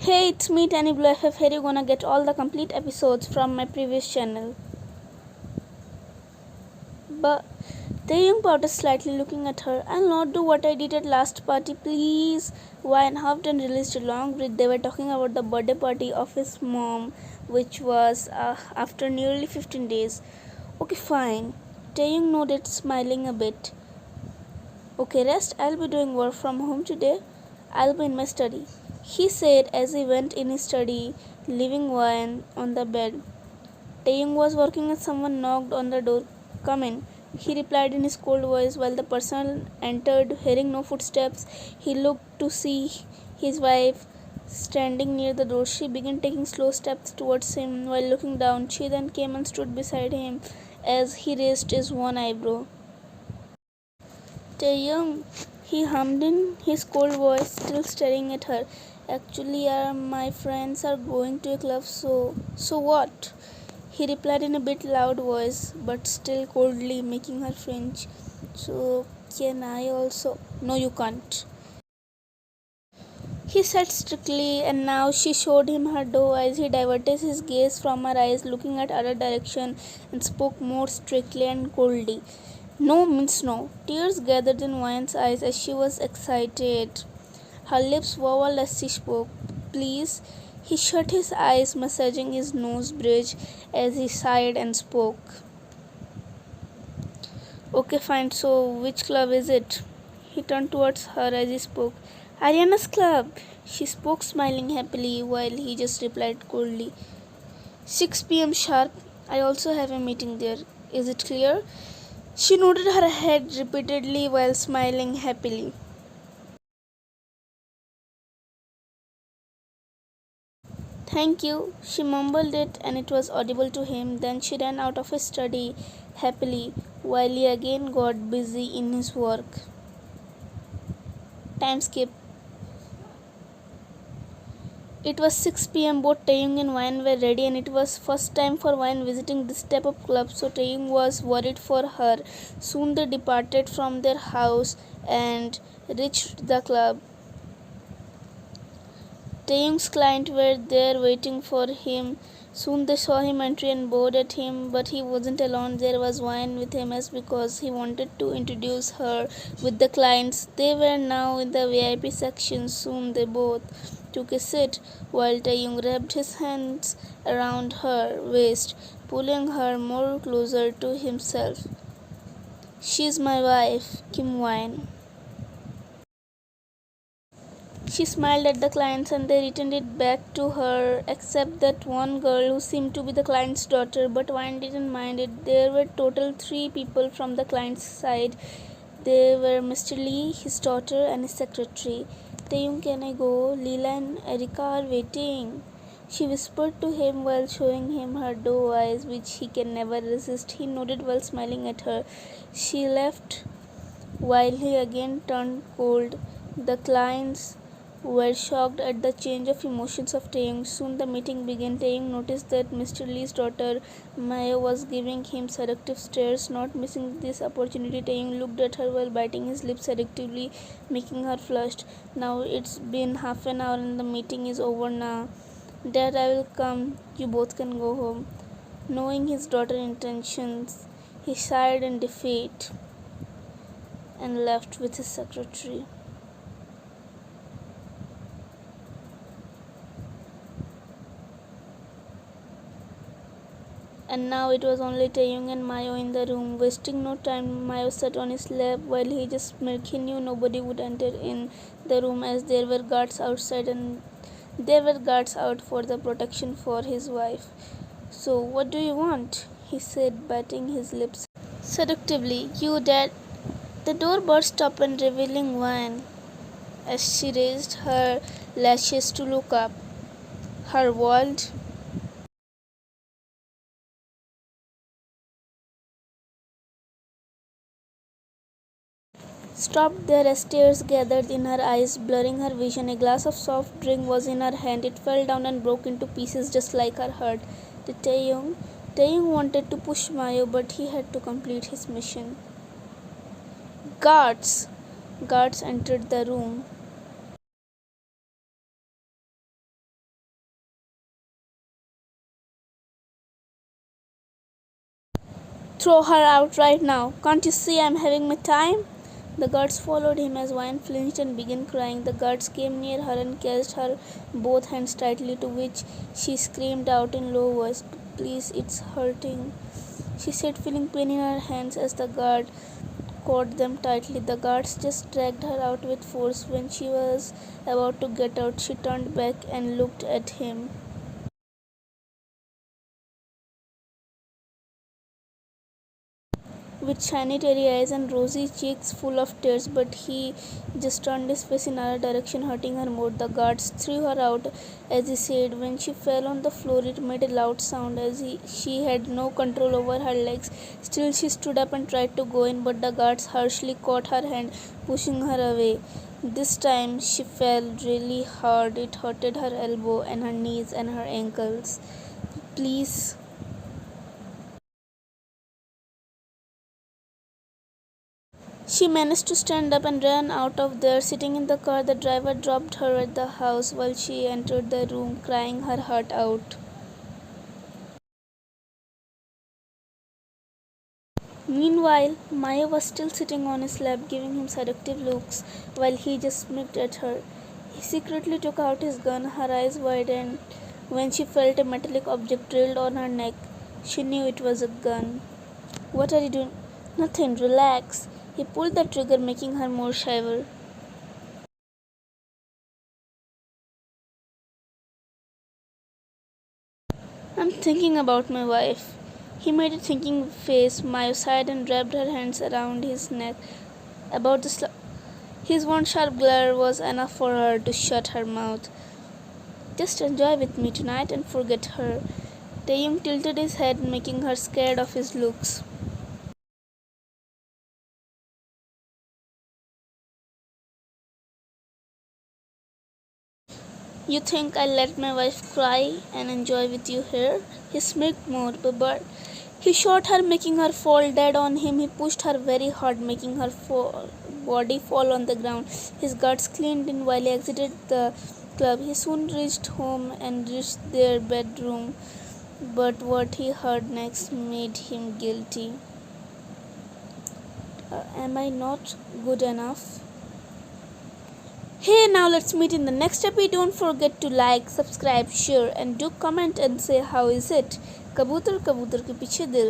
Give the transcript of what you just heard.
Hey, it's me, Tany Blue FF. Here you're gonna get all the complete episodes from my previous channel. But Taehyung pouted slightly, looking at her. I'll not do what I did at last party, please. Wine huffed and released a long breath. They were talking about the birthday party of his mom, which was after nearly 15 days. Okay, fine. Taehyung nodded, smiling a bit. Okay, rest. I'll be doing work from home today. I'll be in my study, he said as he went in his study, leaving Wine on the bed. Taehyung was working and someone knocked on the door. Come in, he replied in his cold voice. While the person entered, hearing no footsteps, he looked to see his wife standing near the door. She began taking slow steps towards him while looking down. She then came and stood beside him as he raised his one eyebrow. Taehyung, he hummed in his cold voice, still staring at her. Actually, my friends are going to a club, so what? He replied in a bit loud voice, but still coldly, making her flinch. So, can I also? No, you can't, he said strictly, and now she showed him her doe eyes. He diverted his gaze from her eyes, looking at other direction, and spoke more strictly and coldly. No means no. Tears gathered in Wine's eyes as she was excited. Her lips wobbled as she spoke. Please. He shut his eyes, massaging his nose bridge as he sighed and spoke. Okay, fine. So, which club is it? He turned towards her as he spoke. Ariana's club. She spoke, smiling happily, while he just replied coldly. 6 p.m. sharp. I also have a meeting there. Is it clear? She nodded her head repeatedly while smiling happily. Thank you, she mumbled it, and it was audible to him. Then she ran out of his study happily while he again got busy in his work. Time skip. It was 6 p.m. Both Taehyung and Wine were ready, and it was first time for Wine visiting this type of club, so Taehyung was worried for her. Soon they departed from their house and reached the club. Taehyung's clients were there waiting for him. Soon they saw him enter and bowed at him, but he wasn't alone. There was Wine with him as because he wanted to introduce her with the clients. They were now in the VIP section. Soon they both took a seat while Taehyung wrapped his hands around her waist, pulling her more closer to himself. She's my wife, Kim Wine. She smiled at the clients and they returned it back to her, except that one girl who seemed to be the client's daughter, but Wine didn't mind it. There were total 3 people from the client's side. They were Mr. Lee, his daughter, and his secretary. Taehyung, can I go? Leela and Erika are waiting, she whispered to him while showing him her doe eyes, which he can never resist. He nodded while smiling at her. She left while he again turned cold. The clients were shocked at the change of emotions of Taehyung. Soon the meeting began. Taehyung noticed that Mr. Lee's daughter Maya was giving him seductive stares. Not missing this opportunity, Taehyung looked at her while biting his lips seductively, making her flushed. Now it's been half an hour and the meeting is over now. Dad, I will come. You both can go home. Knowing his daughter's intentions, he sighed in defeat and left with his secretary. And now it was only Taehyung and Mayo in the room. Wasting no time, Mayo sat on his lap while he just smirked. He knew nobody would enter in the room as there were guards outside and there were guards out for the protection for his wife. So, what do you want? He said, biting his lips seductively. You, Dad. The door burst open, revealing Wine as she raised her lashes to look up. Her world stopped there as tears gathered in her eyes, blurring her vision. A glass of soft drink was in her hand. It fell down and broke into pieces just like her heart. The Taehyung wanted to push Mayo, but he had to complete his mission. Guards! Guards entered the room. Throw her out right now. Can't you see I'm having my time? The guards followed him as Wine flinched and began crying. The guards came near her and catched her both hands tightly, to which she screamed out in low voice, "Please, it's hurting," she said, feeling pain in her hands as the guard caught them tightly. The guards just dragged her out with force. When she was about to get out, she turned back and looked at him with shiny teary eyes and rosy cheeks full of tears, but he just turned his face in another direction, hurting her more. The guards threw her out, as he said. When she fell on the floor, it made a loud sound, as she had no control over her legs. Still, she stood up and tried to go in, but the guards harshly caught her hand, pushing her away. This time she fell really hard. It hurted her elbow and her knees and her ankles. "Please." She managed to stand up and ran out of there. Sitting in the car, the driver dropped her at the house while she entered the room, crying her heart out. Meanwhile, Maya was still sitting on his lap, giving him seductive looks while he just smirked at her. He secretly took out his gun. Her eyes widened when she felt a metallic object drilled on her neck. She knew it was a gun. "What are you doing?" "Nothing, relax." He pulled the trigger, making her more shiver. "I'm thinking about my wife." He made a thinking face. Maya sighed and wrapped her hands around his neck. About the His one sharp glare was enough for her to shut her mouth. "Just enjoy with me tonight and forget her." Taehyung tilted his head, making her scared of his looks. "You think I'll let my wife cry and enjoy with you here?" He smirked more, but he shot her, making her fall dead on him. He pushed her very hard, making her body fall on the ground. His guards cleaned in while he exited the club. He soon reached home and reached their bedroom, but what he heard next made him guilty. Am I not good enough? Hey, now let's meet in the next episode. Don't forget to like, subscribe, share, and do comment and say how is it. कबूतर कबूतर के पीछे दिल.